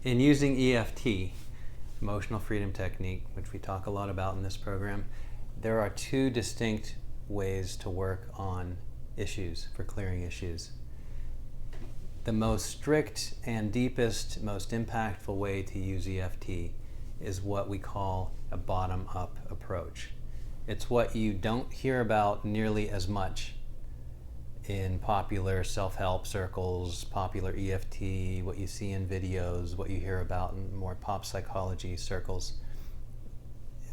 In using EFT, Emotional Freedom Technique, which we talk a lot about in this program, there are two distinct ways to work on issues, for clearing issues. The most strict and deepest, most impactful way to use EFT is what we call a bottom-up approach. It's what you don't hear about nearly as much in popular self-help circles, popular EFT, what you see in videos, what you hear about in more pop psychology circles.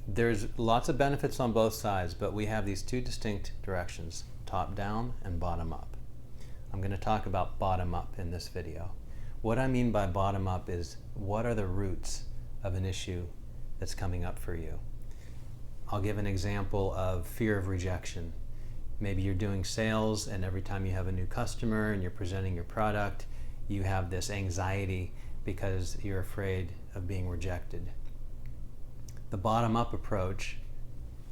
There's lots of benefits on both sides, but we have these two distinct directions, top-down and bottom-up. I'm going to talk about bottom-up in this video. What I mean by bottom-up is, what are the roots of an issue that's coming up for you? I'll give an example of fear of rejection. Maybe you're doing sales, and every time you have a new customer and you're presenting your product, you have this anxiety because you're afraid of being rejected. The bottom-up approach,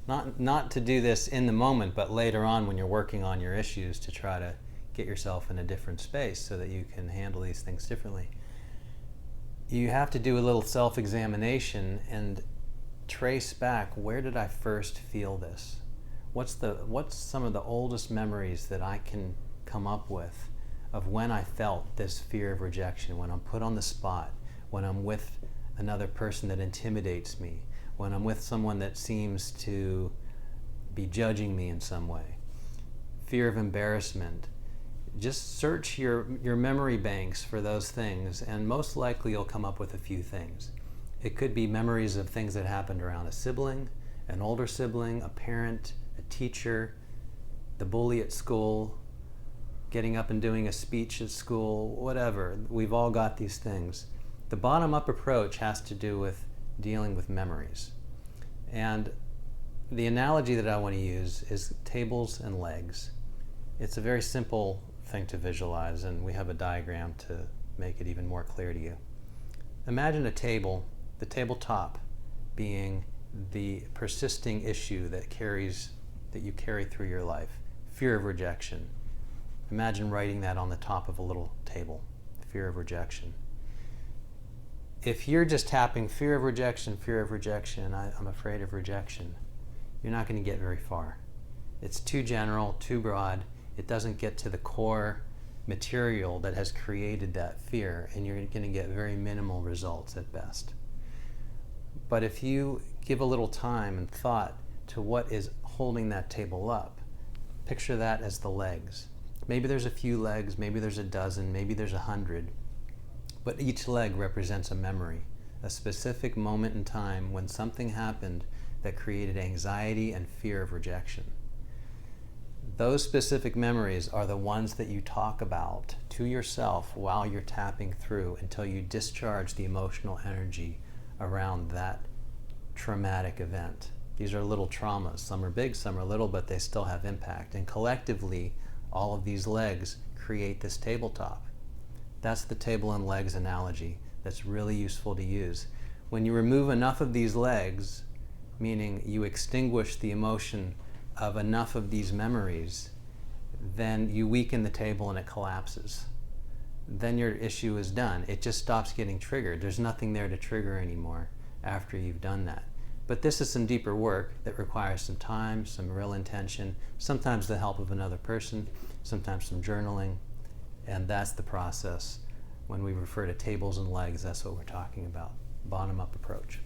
not to do this in the moment, but later on when you're working on your issues, to try to get yourself in a different space so that you can handle these things differently. You have to do a little self-examination and trace back, where did I first feel this? What's some of the oldest memories that I can come up with of when I felt this fear of rejection, when I'm put on the spot, when I'm with another person that intimidates me, when I'm with someone that seems to be judging me in some way. Fear of embarrassment. Just search your memory banks for those things, and most likely you'll come up with a few things. It could be memories of things that happened around a sibling, an older sibling, a parent, a teacher, the bully at school, getting up and doing a speech at school, whatever. We've all got these things. The bottom-up approach has to do with dealing with memories. And the analogy that I want to use is tables and legs. It's a very simple thing to visualize, and we have a diagram to make it even more clear to you. Imagine a table, the tabletop being the persisting issue that you carry through your life, fear of rejection. Imagine writing that on the top of a little table, fear of rejection. If you're just tapping fear of rejection, I'm afraid of rejection, you're not going to get very far. It's too general, too broad. It doesn't get to the core material that has created that fear, and you're going to get very minimal results at best. But if you give a little time and thought to what is holding that table up, picture that as the legs. Maybe there's a few legs, maybe there's a dozen, maybe there's 100, but each leg represents a memory, a specific moment in time when something happened that created anxiety and fear of rejection. Those specific memories are the ones that you talk about to yourself while you're tapping through until you discharge the emotional energy around that traumatic event. These are little traumas. Some are big, some are little, but they still have impact. And collectively, all of these legs create this tabletop. That's the table and legs analogy that's really useful to use. When you remove enough of these legs, meaning you extinguish the emotion of enough of these memories, then you weaken the table and it collapses. Then your issue is done. It just stops getting triggered. There's nothing there to trigger anymore after you've done that. But this is some deeper work that requires some time, some real intention, sometimes the help of another person, sometimes some journaling, and that's the process. When we refer to tables and legs, that's what we're talking about, bottom-up approach.